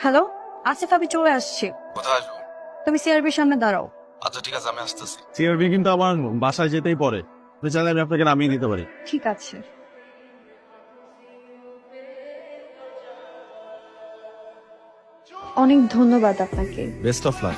Hello, Asif আমি চলে আসছি। কোথায় আসবো? তুমি সিআরবির সামনে দাঁড়াও। আচ্ছা ঠিক আছে, আমি আসতেছি। সিআরবি কিন্তু আমার বাসায় যেতেই পড়ে, আপনি চাইলে আমি আপনাকে নামিয়ে দিতে পারি। ঠিক আছে। অনেক ধন্যবাদ আপনাকে। Best of luck.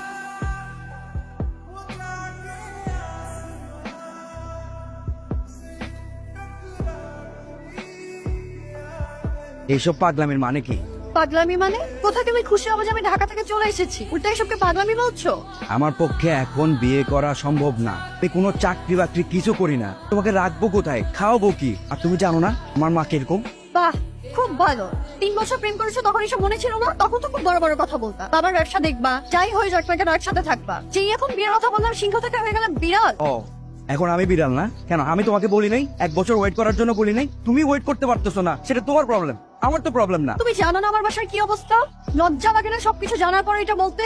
এইসব পাগলামির মানে কি? পাগলামি মানে? কোথায় তুমি খুশি হবে যে আমি ঢাকা থেকে চলে এসেছি? উল্টা এসবকে পাগলামি বলছো? আমার পক্ষে এখন বিয়ে করা সম্ভব না। আমি কোনো চাকরি বাকরি কিছু করি না। তোমাকে রাখবো কোথায়, খাওয়াবো কি? আর তুমি জানো না আমার মা কিরকম? বাহ, খুব ভালো। 3 বছর প্রেম করেছো, তখন এসব মনে ছিল না? তখন তো খুব বড় বড় কথা বলতা, বাবার ব্যবসা দেখবা, যাই হয়ে যাক না কেন একসাথে থাকবা। যেই এখন বিয়ের কথা বললাম, সিংহ থেকে হয়ে গেলাম বিড়াল। ও, এখন আমি বিড়াল না? কেন আমি তোমাকে বলি নাই 1 বছর ওয়েট করার জন্য? বলি নাই? তুমি ওয়েট করতে পারতেছো না, সেটা তোমার প্রবলেম, আমার তো প্রবলেম না। তুমি জানো না আমার বাসার কি অবস্থা? লজ্জা লাগে না সবকিছু জানার পরে এটা বলতে?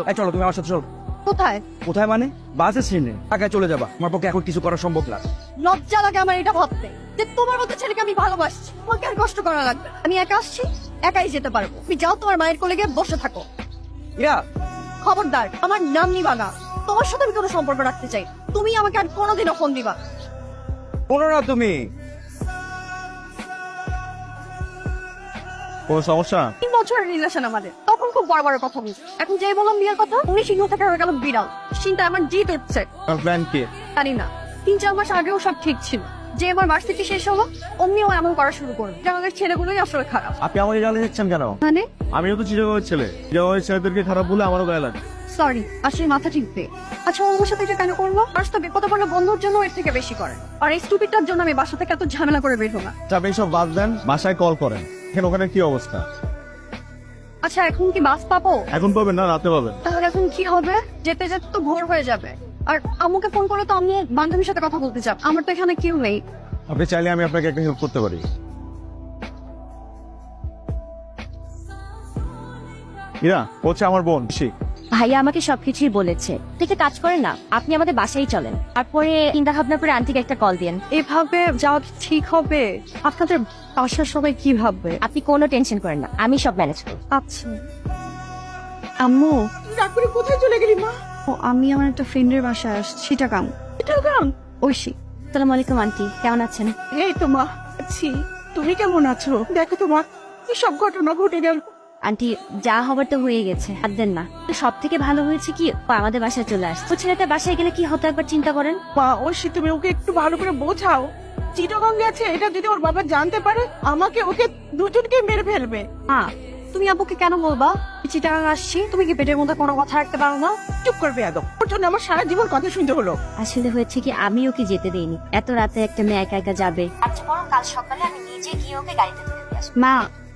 এই চলো, তুমি আমার সাথে চলো। কোথায়? কোথায় মানে? বাসে স্টেশনে। ঢাকায় চলে যাবা। আমার পক্ষে এখন কিছু করা সম্ভব না। লজ্জা লাগে আমার এটা ভাবতে যে তোমার মতো ছেলেকে আমি ভালোবাসছি। তোমাকে আর কষ্ট করা লাগবে। আমি একা আসছি, একাই যেতে পারবো। তুমি যাও, তোমার মায়ের কোলে গিয়ে বসে থাকো। ইয়া, খবরদার আমার নাম নিবা না। তোমার সাথে আমি কোনো সম্পর্ক রাখতে চাই। তুমি আমাকে আর কোনোদিনও ফোন দিবা। শোনো না তুমি। কোনো সমস্যা? 3 বছরের রিলেশন আমাদের, তখন খুব বড় বড় কথা বলছি। এখন যেই বললাম বিয়ের কথা, উনি সিংহ থেকে হয়ে গেল বিড়াল। চিন্তা আমার জিত উঠছে। আপনার প্ল্যান কি? জানি না, 3-4 মাস আগেও সব ঠিক ছিল। যে আমার ভার্সিটি শেষ হলো, অমনিও এমন করা শুরু করবে। যে আমাদের ছেলেগুলোই আসলে খারাপ। আপনি আমাকে গালি দিচ্ছেন কেন? মানে আমিও তো চিটাগংয়ের ছেলে। চিটাগংয়ের ছেলেদেরকে খারাপ বলে আমারও গায়ে লাগে। সরি, আসলে মাথা ঠিক নেই। আচ্ছা, ওর সাথে এটা কেন করবো? ফার্স্ট তো বিপদে পড়লে বন্ধুর জন্য এর থেকে বেশি করে। আর এই স্টুপিডটার জন্য আমি বাসা থেকে এত ঝামেলা করে বের হলাম। আচ্ছা, আপনি সব বাদ দেন, বাসায় কল করেন। এখন ওখানে কি অবস্থা? আচ্ছা, এখন কি বাস পাবো? এখন পাবেন না, রাতে পাবেন। তাহলে এখন কি হবে? যেতে যেতে তো ভোর হয়ে যাবে। আর আম্মুকে ফোন করলে তো আম্মু বান্ধবীর সাথে কথা বলতে চাপ। আমার তো এখানে কেউ নেই। আপনি চাইলে আমি আপনাকে একটা হেল্প করতে পারি। ইরা হচ্ছে আমার বোন শিখ। ভাইয়া আমাকে সবকিছুই বলেছে। থেকে কাজ করেন না, আপনি আমাদের বাসায় চলেন, তারপরে চিন্তা ভাবনা করে আন্টিকে একটা কল দিন। এভাবে যাওয়া কি ঠিক হবে? আপনাদের বাসার সবাই কি ভাববে? আপনি কোনো টেনশন করেন না, আমি সব ম্যানেজ করব। আচ্ছা আম্মু, রাত্রে কোথায় চলে গেলি মা? ও আমি আমার একটা ফ্রেন্ডের বাসায় আসছি। চিটাগাং। চিটাগাং? ঐশী। আসসালামু আলাইকুম আন্টি, কেমন আছেন? এই তো মা আছি। তুমি কেমন আছো? দেখো তো মা, কি সব ঘটনা ঘটে গেল। আন্টি, যা হবার তো হয়ে গেছে, হাত দেন না। সব থেকে ভালো হয়েছে কি ও আমাদের বাসায় চলে আসছে। ও ছেলেটা বাসায় গেলে কি হতো একবার চিন্তা করেন। মা ঐশী, তুমি ওকে একটু ভালো করে বোঝাও। চিটাগাং গেছে, এটা যদি ওর বাবা জানতে পারে, আমাকে ওকে দুজনকে মেরে ফেলবে। হ্যাঁ, তুমি আব্বুকে কেন বলবা চিটাগাং আসছি? তুমি কি পেটের মধ্যে কোনো কথা রাখতে পারো না? চুপ করবে একদম। ওর জন্য আমার সারা জীবন কথা শুনতে হলো। আসলে হয়েছে কি, আমি ওকে যেতে দেইনি। এত রাতে একটা মেয়ে একা একা যাবে। আচ্ছা, বরং কাল সকালে আমি নিজে গিয়ে ওকে গাড়িতে তুলে দিয়ে আসবো। মা,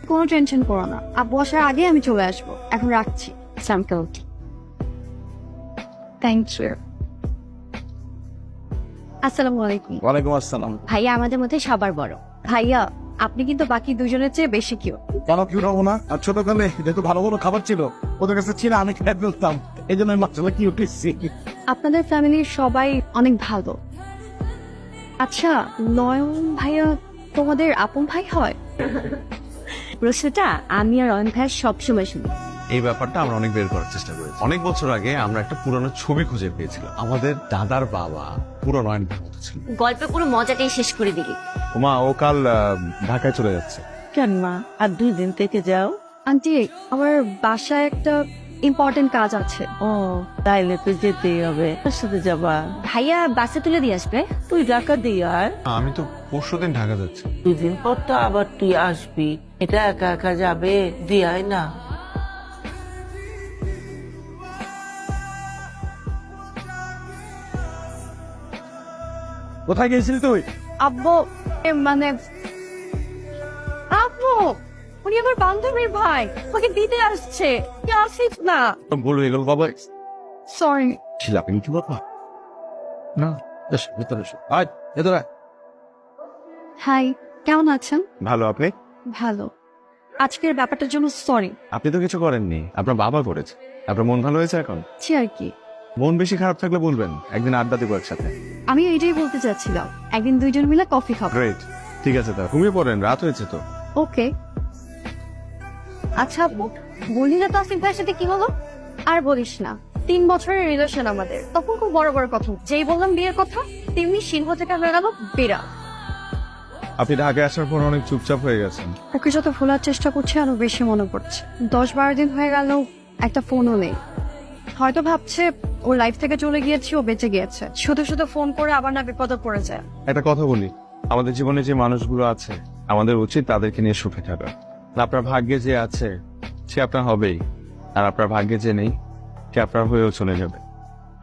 কোনো টেনশন করো না। আব্বু আসার আগে আমি চলে আসবো। এখন রাখছি। সামকেও। Thank you. আসসালামু আলাইকুম। ওয়ালাইকুম আসসালাম। ভাইয়া আমাদের মধ্যে সবার বড়। ভাইয়া, আপনি কিন্তু বাকি দুজনের চেয়ে বেশি কিউ। কেন কি হবো না? আর ছোটকালে যেহেতু ভালো ভালো খাবার ছিল ওদের কাছে ছিল, আমি খেয়ে ফেলতাম। এই জন্য আমি মাসালা কি উঠেছি। আপনাদের ফ্যামিলির সবাই অনেক ভালো। আচ্ছা, নয়ন ভাইয়া তোমাদের আপন ভাই হয়? প্রশ্নটা আমি আর অয়ন ভাইয়া সবসময় শুনি। এই ব্যাপারটা আমরা অনেক বের করার চেষ্টা করেছি। অনেক বছর আগে আমরা একটা পুরনো ছবি খুঁজে পেয়েছিলাম। আমাদের দাদার বাবা পুরো নয়ন ভাইয়ের মতো ছিল। গল্পে পুরো মজাটাই শেষ করে দিলি। মা, ও কাল ঢাকায় চলে যাচ্ছে। কেন মা, আর 2 দিন থেকে যাও? আন্টি, আমার বাসায় একটা ইম্পর্টেন্ট কাজ আছে। ও, তাইলে তো যেতেই হবে। তোর সাথে যাবা? ভাইয়া বাসে তুলে দিয়ে আসবে। তুই ঢাকা দিয়ে আয়। আমি তো পরশুদিন ঢাকা যাচ্ছি। 2 দিন পর তো আবার তুই আসবি। এটা একা একা যাবে, দিয়ে আয় না। কোথায় গেছিলি তুই? আব্বু, মানে আব্বু, উনি আমার বান্ধবীর ভাই। ওকে দিতে আসছে। কি আসিস না? ভুল হয়ে গেল বাবা। সরি। ছিল আপনি কি বাবা? না, এসো ভিতরে এসো। আয় ভেতরে আয়। হাই, কেমন আছেন? ভালো, আপনি? ভালো। আজকের ব্যাপারটার জন্য সরি। আপনি তো কিছু করেননি, আপনার বাবা করেছে। আপনার মন ভালো হয়েছে এখন? ছি আর কি। মন বেশি খারাপ থাকলে বলবেন, একদিন আড্ডা দেবো একসাথে। আমি এইটাই বলতে চাচ্ছিলাম, একদিন দুইজন মিলে কফি খাবো। গ্রেট, ঠিক আছে, তা ঘুমিয়ে পড়েন, রাত হয়েছে তো। ওকে। আচ্ছা বলি না তো আসিফ ভাইয়ের সাথে কি হলো? আর বলিস না, 3 বছরের রিলেশন আমাদের, তখন খুব বড় বড় কথা। যেই বললাম বিয়ের কথা, তেমনি সিংহ থেকে হয়ে গেল বিড়াল। আপনি ঢাকায় আসার পর অনেক চুপচাপ হয়ে গেছেন। ওকে যত ভোলার চেষ্টা করছি আরো বেশি মনে পড়ছে। 10-12 দিন হয়ে গেল একটা ফোনও নেই। হয়তো ভাবছে ওর লাইফ থেকে চলে গিয়েছি, ও বেঁচে গিয়েছে। শুধু শুধু ফোন করে আবার না বিপদে পড়ে যায়। একটা কথা বলি, আমাদের জীবনে যে মানুষগুলো আছে আমাদের উচিত তাদেরকে নিয়ে সুখে থাকা। আপনার ভাগ্যে যে আছে সে আপনার হবেই, আর আপনার ভাগ্যে যে নেই সে আপনার হয়েও চলে যাবে।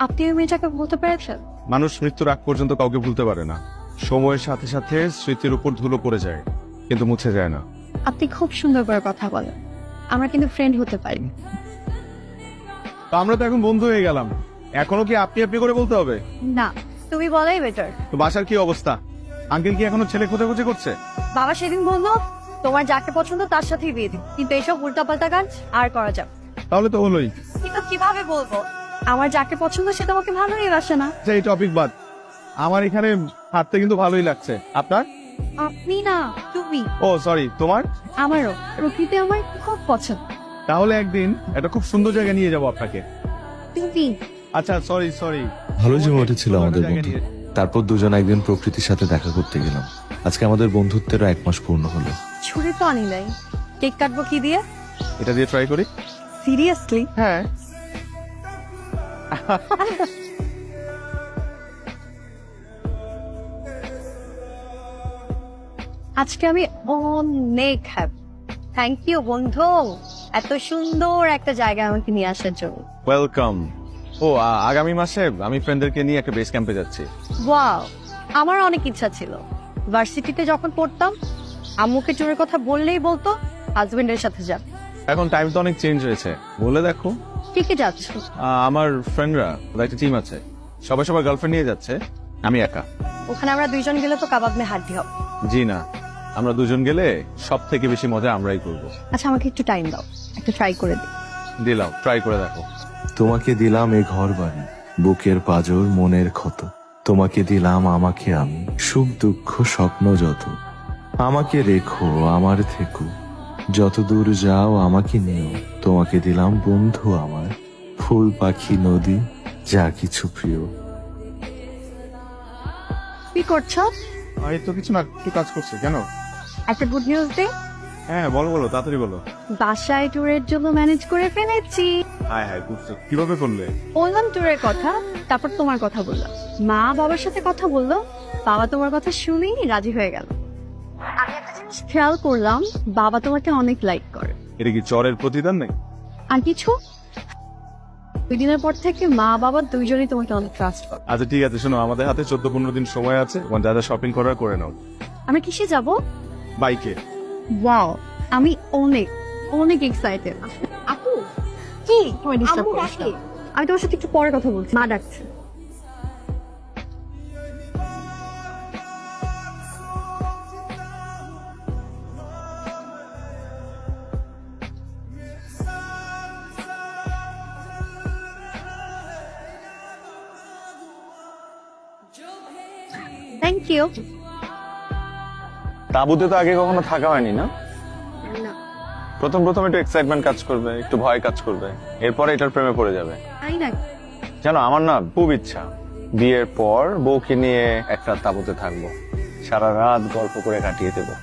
আপনি ওই মেয়েটাকে বলতে পেরেছেন? মানুষ মৃত্যুর আগ পর্যন্ত কাউকে ভুলতে পারে না। সময়ের সাথে সাথে স্মৃতির উপর ধুলো পড়ে যায়, কিন্তু মুছে যায় না। আপনি খুব সুন্দর করে কথা বলেন, আমরা কিন্তু ফ্রেন্ড হতে পারি। তো আমরা তো এখন বন্ধু হয়ে গেলাম, এখনো কি আপনি আপনি করে বলতে হবে? না, তুমি বলাই বেটার। তো বাসার কি অবস্থা? আঙ্কেল কি এখনো ছেলে খোঁজাখুঁজি করছে? বাবা সেদিন বললো তোমার যাকে পছন্দ তার সাথেই বিয়ে দিন, কিন্তু এইসব উল্টাপাল্টা কাজ আর করা যাবে। তাহলে তো হলোই। কিন্তু কিভাবে বলবো? আমার যাকে পছন্দ সে তোমাকে ভালোই বাসে না। আচ্ছা, এই টপিক বাদ। আমার এখানে হাঁটতে কিন্তু ভালোই লাগছে। আপনার? আপনি না, তুমি। ও সরি, তোমার? আমারও প্রকৃতি আমার খুব পছন্দ। তাহলে একদিন একটা খুব সুন্দর জায়গা নিয়ে যাবো আপনাকে। তুমি আচ্ছা সরি। ভালো জমে উঠেছিল আমাদের বন্ধু। তারপর দুজন একদিন প্রকৃতির সাথে দেখা করতে গেলাম। আজকে আমাদের বন্ধুত্বেরও 1 মাস পূর্ণ হলো। ছুরি তো আনি নাই, কেক কাটবো কি দিয়ে? এটা দিয়ে ট্রাই করি। সিরিয়াসলি? হ্যাঁ। আজকে আমি অনেক হ্যাপি। থ্যাংক ইউ বন্ধু, এত সুন্দর একটা জায়গায় আমাকে নিয়ে আসার জন্য। ওয়েলকাম। ও আগামী মাসে আমি ফ্রেন্ডদেরকে নিয়ে একটা বেস ক্যাম্পে যাচ্ছি। ওয়াও, আমার অনেক ইচ্ছা ছিল। ভার্সিটিতে যখন পড়তাম আম্মুকে ট্যুরের কথা বললেই বলতো হাজবেন্ডের সাথে যাবে। এখন টাইম তো অনেক চেঞ্জ হয়েছে, বলে দেখো। কে কে যাচ্ছ? আমার ফ্রেন্ডরা, ওদের একটা টিম আছে, সবাই সবার গার্লফ্রেন্ড নিয়ে যাচ্ছে, আমি একা। ওখানে আমরা 2 জন গেলে তো কাবাব মে হাড্ডি হবে। জি না, আমরা 2 জন গেলে সব থেকে বেশি মজা আমরাই করবো। আচ্ছা আমাকে একটু টাইম দাও, একটা ট্রাই করে দিই। দিলাম, ট্রাই করে দেখো। তোমাকে দিলাম এ ঘর বাড়ি, বুকের পাজর মনের ক্ষত। তোমাকে দিলাম আমাকে আমি, সুখ দুঃখ স্বপ্ন যত। আমাকে রেখো আমার থেকো, যত দূর যাও আমাকে নিও। তোমাকে দিলাম বন্ধু আমার, ফুল পাখি নদী যা কিছু প্রিয়। কি করছো? এই তো কিছু না, একটু কাজ করছে। কেন? একটা গুড নিউজ দে। হ্যাঁ বলো, তাড়াতাড়ি বলো। বাসায় ট্যুরের জন্য ম্যানেজ করে ফেলেছি। হ্যাঁ বুঝছো, কিভাবে করলে? বললাম ট্যুরের কথা, তারপর তোমার কথা বললাম। মা বাবার সাথে কথা বললো, বাবা তোমার কথা শুনেই রাজি হয়ে গেল। আমি একটা জিনিস খেয়াল করলাম, বাবা তোমাকে অনেক লাইক করে। এটা কি চরের প্রতিদান নাকি? আর কিছু? 2 দিনের পর থেকে মা বাবা 2 জনই তোমাকে অনেক ট্রাস্ট করে। আচ্ছা ঠিক আছে, শোনো, আমাদের হাতে 14-15 দিন সময় আছে, যা যা শপিং করার করে নাও। আমরা কিসে যাব? বাইকে। ওয়াও, আমি অনেক অনেক এক্সাইটেড। আপু কি আমি তোমার সাথে একটু পরে কথা বলছি, মা ডাকছে। Thank you. তাঁবুতে তো আগে কখনো থাকা হয়নি না? প্রথম একটু এক্সাইটমেন্ট কাজ করবে, একটু ভয় কাজ করবে, এরপরে এটার প্রেমে পড়ে যাবে। আই না, জানো, আমার না খুব ইচ্ছা বিয়ের পর বউকে নিয়ে একটা তাঁবুতে থাকবো, সারা রাত গল্প করে কাটিয়ে দেবো।